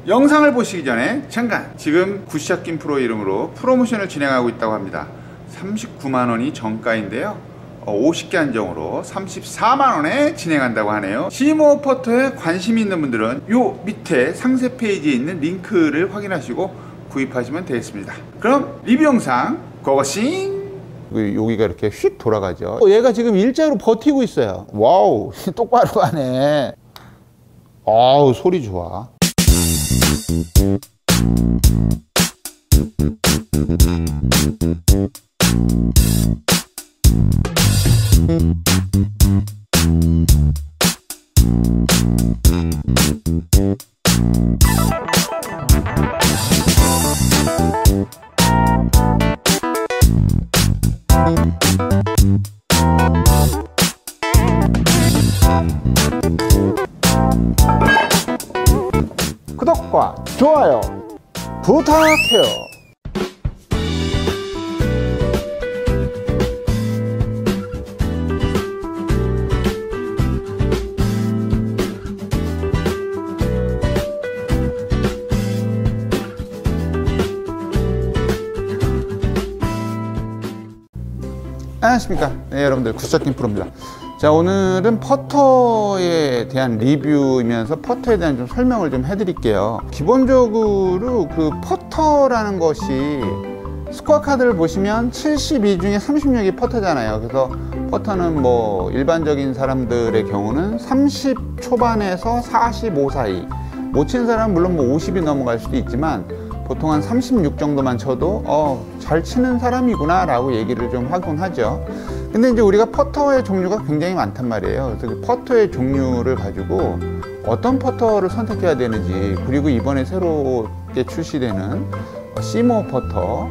영상을 보시기 전에 잠깐, 지금 굿샷김 프로 이름으로 프로모션을 진행하고 있다고 합니다. 39만원이 정가인데요, 50개 한정으로 34만원에 진행한다고 하네요. 시모 퍼터에 관심이 있는 분들은 요 밑에 상세 페이지에 있는 링크를 확인하시고 구입하시면 되겠습니다. 그럼 리뷰 영상 고고싱! 여기가 이렇게 휙 돌아가죠. 얘가 지금 일자로 버티고 있어요. 와우, 똑바로 가네. 아우, 소리 좋아. 구독과 좋아요 부탁해요. 안녕하십니까. 네, 여러분들 굿샷김 프로입니다. 자, 오늘은 퍼터에 대한 리뷰이면서 퍼터에 대한 좀 설명을 좀 해드릴게요. 기본적으로 그 퍼터라는 것이 스코어 카드를 보시면 72 중에 36이 퍼터잖아요. 그래서 퍼터는 뭐 일반적인 사람들의 경우는 30 초반에서 45 사이, 못 친 사람은 물론 뭐 50이 넘어갈 수도 있지만 보통 한 36 정도만 쳐도 잘 치는 사람이구나 라고 얘기를 좀 하곤 하죠. 근데 이제 우리가 퍼터의 종류가 굉장히 많단 말이에요. 그래서 그 퍼터의 종류를 가지고 어떤 퍼터를 선택해야 되는지, 그리고 이번에 새롭게 출시되는 시모 퍼터,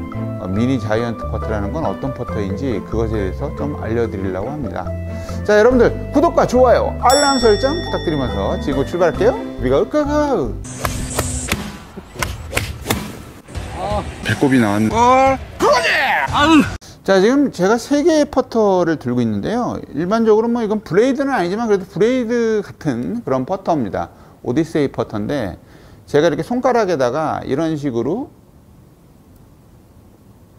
미니 자이언트 퍼터라는 건 어떤 퍼터인지 그것에 대해서 좀 알려드리려고 합니다. 자, 여러분들 구독과 좋아요, 알람 설정 부탁드리면서 지금 출발할게요. We go. 배꼽이 나왔네. 그거지! 자, 지금 제가 3개의 퍼터를 들고 있는데요. 일반적으로 뭐 이건 블레이드는 아니지만 그래도 블레이드 같은 그런 퍼터입니다. 오디세이 퍼터인데, 제가 이렇게 손가락에다가 이런 식으로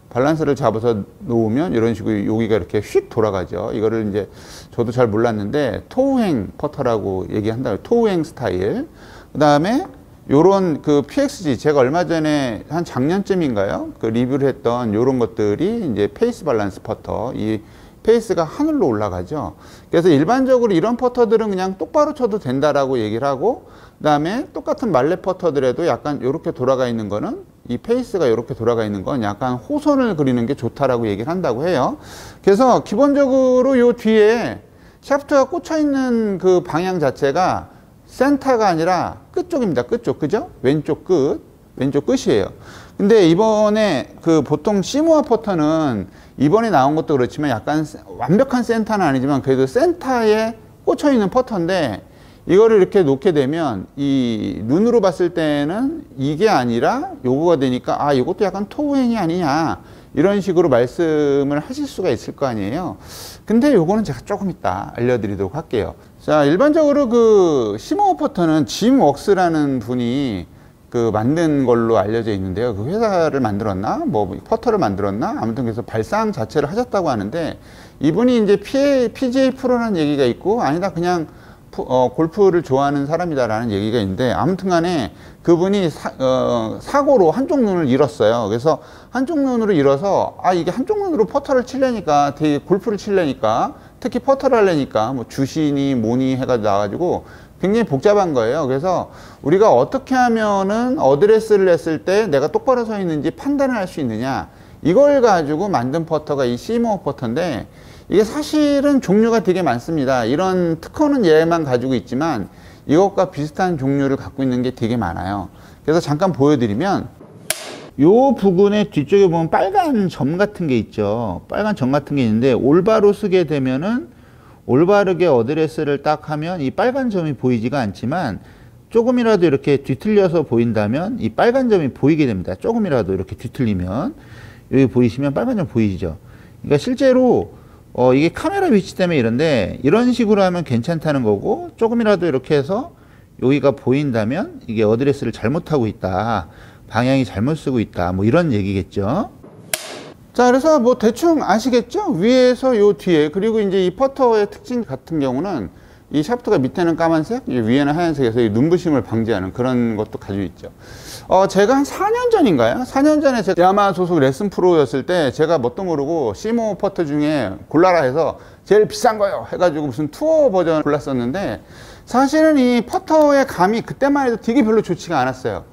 밸런스를 잡아서 놓으면 이런 식으로 여기가 이렇게 휙 돌아가죠. 이거를 이제 저도 잘 몰랐는데 토우행 퍼터라고 얘기한다. 토우행 스타일. 그 다음에 요런 그 PXG, 제가 얼마 전에 한 작년쯤인가요? 그 리뷰를 했던 요런 것들이 이제 페이스 밸런스 퍼터. 이 페이스가 하늘로 올라가죠. 그래서 일반적으로 이런 퍼터들은 그냥 똑바로 쳐도 된다라고 얘기를 하고, 그 다음에 똑같은 말레 퍼터들에도 약간 요렇게 돌아가 있는 거는, 이 페이스가 요렇게 돌아가 있는 건 약간 호선을 그리는 게 좋다라고 얘기를 한다고 해요. 그래서 기본적으로 요 뒤에 샤프트가 꽂혀 있는 그 방향 자체가 센터가 아니라 끝쪽입니다. 끝쪽, 그죠? 왼쪽 끝이에요. 근데 이번에 그 보통 시모아 퍼터는 이번에 나온 것도 그렇지만 약간 완벽한 센터는 아니지만 그래도 센터에 꽂혀 있는 퍼터인데, 이거를 이렇게 놓게 되면 이 눈으로 봤을 때는 이게 아니라 요거가 되니까 아, 이것도 약간 토우행이 아니냐, 이런 식으로 말씀을 하실 수가 있을 거 아니에요. 근데 요거는 제가 조금 이따 알려드리도록 할게요. 자, 일반적으로 그 시모 퍼터는 짐 웍스라는 분이 그 만든 걸로 알려져 있는데요. 그 회사를 만들었나? 뭐 퍼터를 만들었나? 아무튼 그래서 발상 자체를 하셨다고 하는데, 이분이 이제 PGA 프로라는 얘기가 있고, 아니다 그냥 골프를 좋아하는 사람이다라는 얘기가 있는데, 아무튼 간에 그분이 사고로 한쪽 눈을 잃었어요. 그래서 한쪽 눈으로 잃어서 이게 한쪽 눈으로 퍼터를 치려니까, 되게 골프를 치려니까, 특히 퍼터를 하려니까 뭐 주신이 뭐니 해가지고 나와가지고 굉장히 복잡한 거예요. 그래서 우리가 어떻게 하면은 어드레스를 했을 때 내가 똑바로 서 있는지 판단을 할 수 있느냐, 이걸 가지고 만든 퍼터가 이 시모 퍼터인데, 이게 사실은 종류가 되게 많습니다. 이런 특허는 얘만 가지고 있지만 이것과 비슷한 종류를 갖고 있는 게 되게 많아요. 그래서 잠깐 보여드리면, 요 부분의 뒤쪽에 보면 빨간 점 같은 게 있죠. 빨간 점 같은 게 있는데, 올바로 쓰게 되면은 올바르게 어드레스를 딱 하면 이 빨간 점이 보이지가 않지만, 조금이라도 이렇게 뒤틀려서 보인다면 이 빨간 점이 보이게 됩니다. 조금이라도 이렇게 뒤틀리면 여기 보이시면 빨간 점 보이시죠. 그러니까 실제로 이게 카메라 위치 때문에 이런데, 이런 식으로 하면 괜찮다는 거고, 조금이라도 이렇게 해서 여기가 보인다면 이게 어드레스를 잘못하고 있다. 방향이 잘못 쓰고 있다. 뭐 이런 얘기겠죠. 자, 그래서 뭐 대충 아시겠죠? 위에서 요 뒤에, 그리고 이제 이 퍼터의 특징 같은 경우는 이 샤프트가 밑에는 까만색, 위에는 하얀색에서 이 눈부심을 방지하는 그런 것도 가지고 있죠. 제가 한 4년 전인가요? 4년 전에 제가 야마 소속 레슨 프로였을 때 제가 뭣도 모르고 시모 퍼터 중에 골라라 해서 제일 비싼 거요 해가지고 무슨 투어 버전 골랐었는데, 사실은 이 퍼터의 감이 그때만 해도 되게 별로 좋지가 않았어요.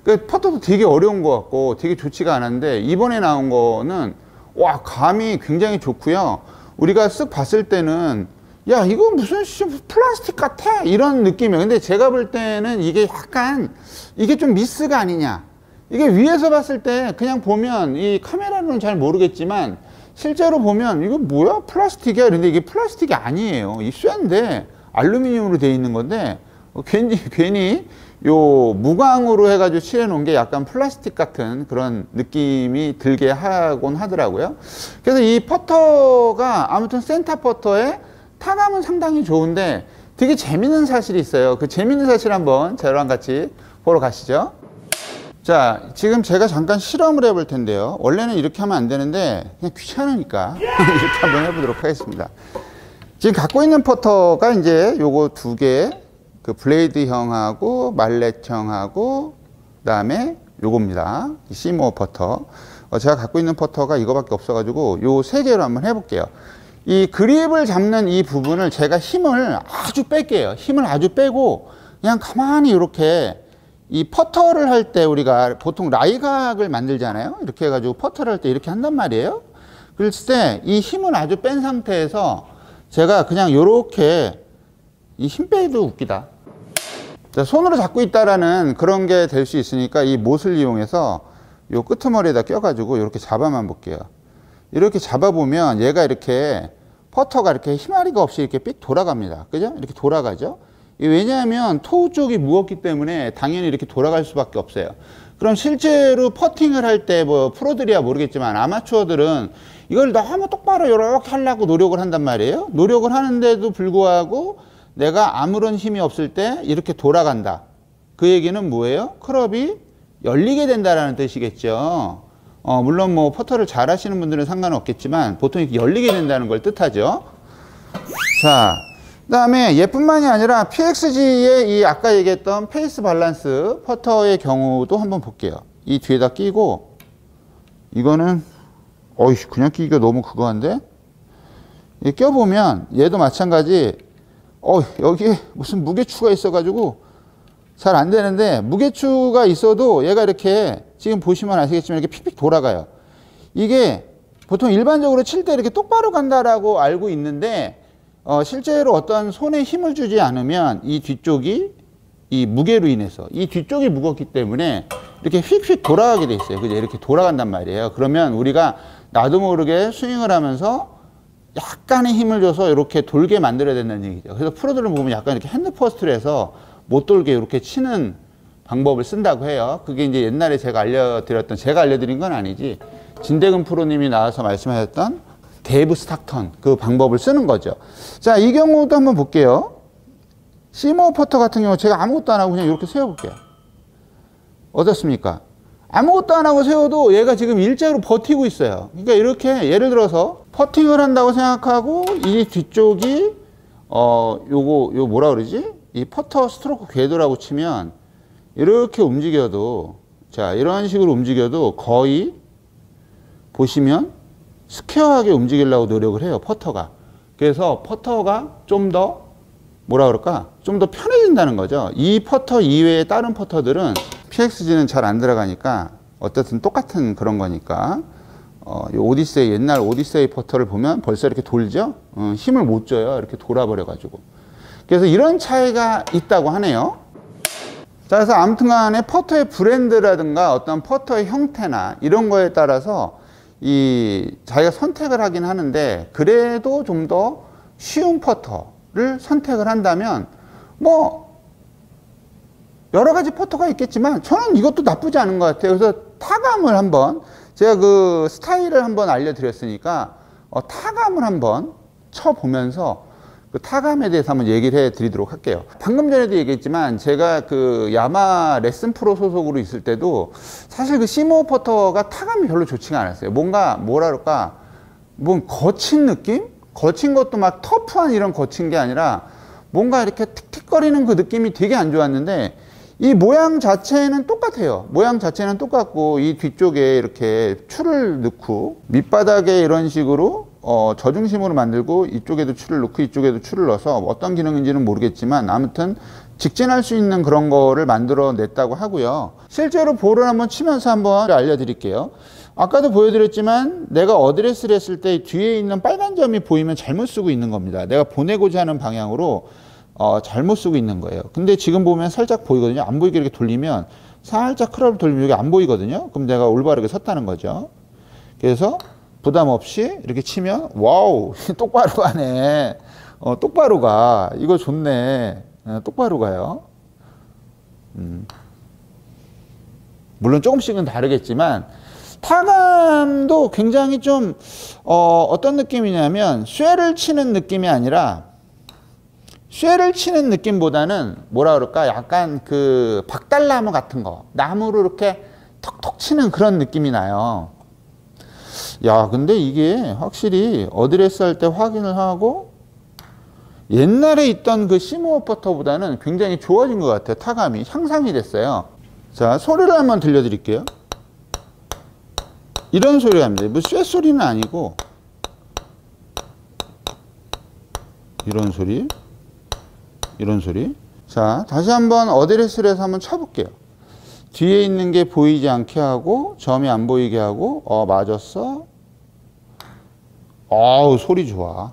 그 퍼터도 되게 어려운 것 같고 되게 좋지가 않았는데, 이번에 나온 거는 와, 감이 굉장히 좋고요. 우리가 쓱 봤을 때는 야, 이거 무슨 플라스틱 같아 이런 느낌이에요. 근데 제가 볼 때는 이게 약간 이게 좀 미스가 아니냐. 이게 위에서 봤을 때 그냥 보면 이 카메라로는 잘 모르겠지만 실제로 보면 이거 뭐야, 플라스틱이야. 근데 이게 플라스틱이 아니에요. 이 쇠인데 알루미늄으로 되어 있는 건데 괜히 요 무광으로 해가지고 칠해 놓은 게 약간 플라스틱 같은 그런 느낌이 들게 하곤 하더라고요. 그래서 이 퍼터가 아무튼 센터 퍼터에 타감은 상당히 좋은데 되게 재밌는 사실이 있어요. 그 재밌는 사실 한번 저랑 같이 보러 가시죠. 자, 지금 제가 잠깐 실험을 해볼 텐데요. 원래는 이렇게 하면 안 되는데 그냥 귀찮으니까 이렇게 한번 해보도록 하겠습니다. 지금 갖고 있는 퍼터가 이제 요거 두 개, 그 블레이드형하고 말렛형하고 그다음에 요겁니다. 시모 퍼터. 제가 갖고 있는 퍼터가 이거밖에 없어가지고 요 세 개로 한번 해볼게요. 이 그립을 잡는 이 부분을 제가 힘을 아주 뺄게요. 힘을 아주 빼고 그냥 가만히 이렇게 이 퍼터를 할 때 우리가 보통 라이각을 만들잖아요. 이렇게 해가지고 퍼터를 할 때 이렇게 한단 말이에요. 그랬을 때 이 힘을 아주 뺀 상태에서 제가 그냥 이렇게 이 힘 빼도 웃기다. 자, 손으로 잡고 있다라는 그런 게 될 수 있으니까 이 못을 이용해서 요 끄트머리에다 껴가지고 이렇게 잡아만 볼게요. 이렇게 잡아보면 얘가 이렇게 퍼터가 이렇게 힘아리가 없이 이렇게 삑 돌아갑니다. 그죠? 이렇게 돌아가죠? 왜냐하면 토우 쪽이 무겁기 때문에 당연히 이렇게 돌아갈 수밖에 없어요. 그럼 실제로 퍼팅을 할 때 뭐 프로들이야 모르겠지만 아마추어들은 이걸 너무 똑바로 이렇게 하려고 노력을 한단 말이에요. 노력을 하는데도 불구하고 내가 아무런 힘이 없을 때 이렇게 돌아간다. 그 얘기는 뭐예요? 클럽이 열리게 된다라는 뜻이겠죠. 물론 뭐 퍼터를 잘 하시는 분들은 상관은 없겠지만 보통 이렇게 열리게 된다는 걸 뜻하죠. 자, 그 다음에 얘뿐만이 아니라 PXG의 이 아까 얘기했던 페이스 밸런스 퍼터의 경우도 한번 볼게요. 이 뒤에다 끼고, 이거는 그냥 끼기가 너무 그거한데, 껴보면 얘도 마찬가지. 여기에 무슨 무게추가 있어가지고 잘 안 되는데, 무게추가 있어도 얘가 이렇게 지금 보시면 아시겠지만 이렇게 픽픽 돌아가요. 이게 보통 일반적으로 칠 때 이렇게 똑바로 간다라고 알고 있는데, 실제로 어떤 손에 힘을 주지 않으면 이 뒤쪽이 이 무게로 인해서 이 뒤쪽이 무겁기 때문에 이렇게 휙휙 돌아가게 돼 있어요. 그죠? 이렇게 돌아간단 말이에요. 그러면 우리가 나도 모르게 스윙을 하면서 약간의 힘을 줘서 이렇게 돌게 만들어야 된다는 얘기죠. 그래서 프로들은 보면 약간 이렇게 핸드 퍼스트를 해서 못 돌게 이렇게 치는 방법을 쓴다고 해요. 그게 이제 옛날에 제가 알려드린 건 아니지. 진대근 프로님이 나와서 말씀하셨던 데이브 스탁턴 그 방법을 쓰는 거죠. 자, 이 경우도 한번 볼게요. 시모 퍼터 같은 경우 제가 아무것도 안 하고 그냥 이렇게 세워볼게요. 어떻습니까? 아무것도 안 하고 세워도 얘가 지금 일자로 버티고 있어요. 그러니까 이렇게 예를 들어서 퍼팅을 한다고 생각하고 이 뒤쪽이 요거 뭐라 그러지? 이 퍼터 스트로크 궤도라고 치면 이렇게 움직여도, 자, 이런 식으로 움직여도 거의 보시면 스퀘어하게 움직이려고 노력을 해요, 퍼터가. 그래서 퍼터가 좀 더 뭐라 그럴까? 좀 더 편해진다는 거죠. 이 퍼터 이외의 다른 퍼터들은 PXG는 잘 안 들어가니까 어쨌든 똑같은 그런 거니까 이 오디세이, 옛날 오디세이 퍼터를 보면 벌써 이렇게 돌죠? 힘을 못 줘요. 이렇게 돌아버려 가지고. 그래서 이런 차이가 있다고 하네요. 자, 그래서 아무튼 간에 퍼터의 브랜드라든가 어떤 퍼터의 형태나 이런 거에 따라서 자기가 선택을 하긴 하는데, 그래도 좀 더 쉬운 퍼터를 선택을 한다면 뭐 여러 가지 퍼터가 있겠지만 저는 이것도 나쁘지 않은 것 같아요. 그래서 타감을 한번, 제가 그 스타일을 한번 알려드렸으니까 타감을 한번 쳐보면서 그 타감에 대해서 한번 얘기를 해 드리도록 할게요. 방금 전에도 얘기했지만 제가 그 야마 레슨 프로 소속으로 있을 때도 사실 그 시모 퍼터가 타감이 별로 좋지가 않았어요. 뭔가 뭐라 그럴까, 뭐 거친 느낌? 거친 것도 막 터프한 이런 거친 게 아니라 뭔가 이렇게 틱틱거리는 그 느낌이 되게 안 좋았는데, 이 모양 자체는 똑같아요. 모양 자체는 똑같고, 이 뒤쪽에 이렇게 추를 넣고 밑바닥에 이런 식으로 저중심으로 만들고, 이쪽에도 추를 넣고 이쪽에도 추를 넣어서 어떤 기능인지는 모르겠지만 아무튼 직진할 수 있는 그런 거를 만들어 냈다고 하고요. 실제로 볼을 한번 치면서 한번 알려드릴게요. 아까도 보여드렸지만 내가 어드레스를 했을 때 뒤에 있는 빨간 점이 보이면 잘못 쓰고 있는 겁니다. 내가 보내고자 하는 방향으로 잘못 쓰고 있는 거예요. 근데 지금 보면 살짝 보이거든요. 안 보이게 이렇게 돌리면, 살짝 크롭을 돌리면 여기 안 보이거든요. 그럼 내가 올바르게 섰다는 거죠. 그래서 부담 없이 이렇게 치면, 와우, 똑바로 가네. 똑바로 가. 이거 좋네. 똑바로 가요. 물론 조금씩은 다르겠지만, 타감도 굉장히 좀, 어떤 느낌이냐면, 쇠를 치는 느낌이 아니라, 쇠를 치는 느낌보다는 뭐라 그럴까, 약간 그 박달나무 같은 거, 나무로 이렇게 톡톡 치는 그런 느낌이 나요. 야, 근데 이게 확실히 어드레스 할 때 확인을 하고 옛날에 있던 그 시모어 퍼터보다는 굉장히 좋아진 것 같아요. 타감이 향상이 됐어요. 자, 소리를 한번 들려드릴게요. 이런 소리가 납니다. 뭐 쇠 소리는 아니고 이런 소리, 이런 소리. 자, 다시 한번 어드레스를 해서 한번 쳐볼게요. 뒤에 있는 게 보이지 않게 하고 점이 안 보이게 하고, 맞았어. 어우, 소리 좋아.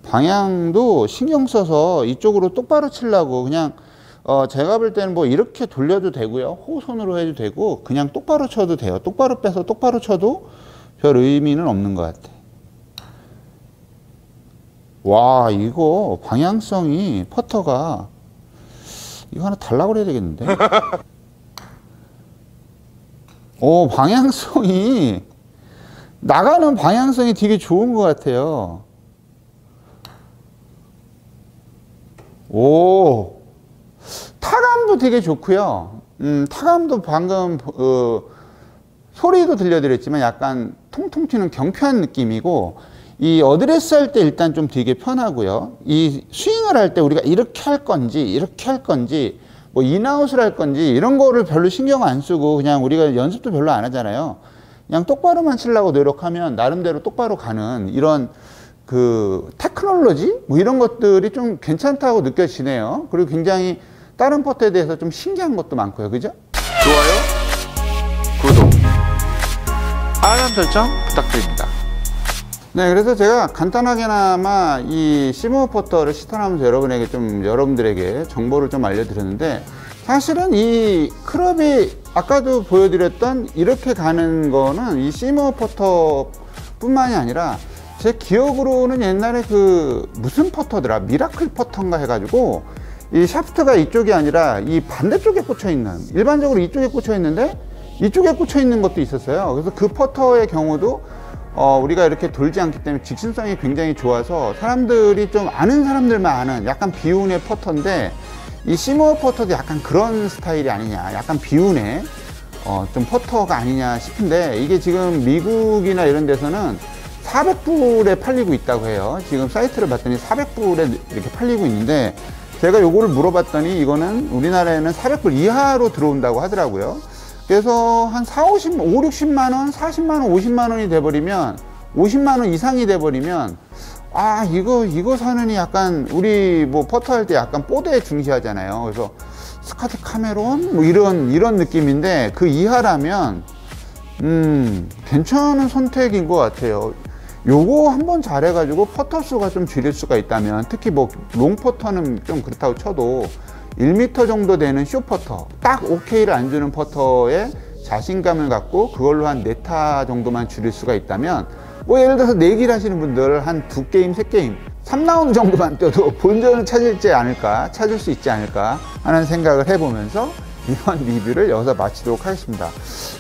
방향도 신경 써서 이쪽으로 똑바로 치려고 그냥 제가 볼 때는 뭐 이렇게 돌려도 되고요. 호손으로 해도 되고 그냥 똑바로 쳐도 돼요. 똑바로 빼서 똑바로 쳐도 별 의미는 없는 것 같아. 와, 이거 방향성이 퍼터가 이거 하나 달라고 그래야 되겠는데. 방향성이 나가는 방향성이 되게 좋은 것 같아요. 오, 타감도 되게 좋고요. 타감도 방금 소리도 들려드렸지만 약간 통통 튀는 경쾌한 느낌이고, 이 어드레스 할 때 일단 좀 되게 편하고요. 이 스윙을 할 때 우리가 이렇게 할 건지 이렇게 할 건지 뭐 인아웃을 할 건지 이런 거를 별로 신경 안 쓰고 그냥 우리가 연습도 별로 안 하잖아요. 그냥 똑바로만 치려고 노력하면 나름대로 똑바로 가는 이런 그 테크놀로지 뭐 이런 것들이 좀 괜찮다고 느껴지네요. 그리고 굉장히 다른 퍼터에 대해서 좀 신기한 것도 많고요. 그죠? 좋아요, 구독, 알람 설정 부탁드립니다. 네, 그래서 제가 간단하게나마 이 시모어 퍼터를 시연하면서 여러분들에게 정보를 좀 알려드렸는데, 사실은 이 크롭이 아까도 보여드렸던 이렇게 가는 거는 이 시모어 퍼터 뿐만이 아니라 제 기억으로는 옛날에 그 무슨 퍼터더라, 미라클 퍼터인가 해가지고 이 샤프트가 이쪽이 아니라 이 반대쪽에 꽂혀 있는, 일반적으로 이쪽에 꽂혀 있는데 이쪽에 꽂혀 있는 것도 있었어요. 그래서 그 퍼터의 경우도 우리가 이렇게 돌지 않기 때문에 직진성이 굉장히 좋아서 사람들이 좀 아는 사람들만 아는 약간 비운의 퍼터인데, 이 시모어 퍼터도 약간 그런 스타일이 아니냐, 약간 비운의 좀 퍼터가 아니냐 싶은데, 이게 지금 미국이나 이런 데서는 400불에 팔리고 있다고 해요. 지금 사이트를 봤더니 400불에 이렇게 팔리고 있는데, 제가 요거를 물어봤더니 이거는 우리나라에는 400불 이하로 들어온다고 하더라고요. 그래서 한 5, 60만 원, 40만 원, 50만 원이 돼버리면, 50만 원 이상이 돼버리면, 아, 이거 사느니 약간, 우리 뭐 퍼터 할 때 약간 뽀대 중시하잖아요. 그래서 스카트 카메론? 뭐 이런 느낌인데, 그 이하라면, 괜찮은 선택인 것 같아요. 요거 한번 잘해가지고 퍼터 수가 좀 줄일 수가 있다면, 특히 뭐 롱 퍼터는 좀 그렇다고 쳐도 1m 정도 되는 쇼 퍼터, 딱 OK를 안 주는 퍼터에 자신감을 갖고 그걸로 한 4타 정도만 줄일 수가 있다면, 뭐 예를 들어서 내기를 하시는 분들 한 2게임, 3게임, 3라운드 정도만 뛰어도 본전을 찾을 수 있지 않을까 하는 생각을 해보면서 이번 리뷰를 여기서 마치도록 하겠습니다.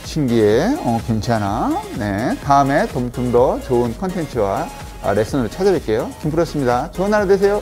신기해, 괜찮아. 네, 다음에 좀 더 좋은 컨텐츠와 레슨으로 찾아뵐게요. 김프로였습니다. 좋은 하루 되세요.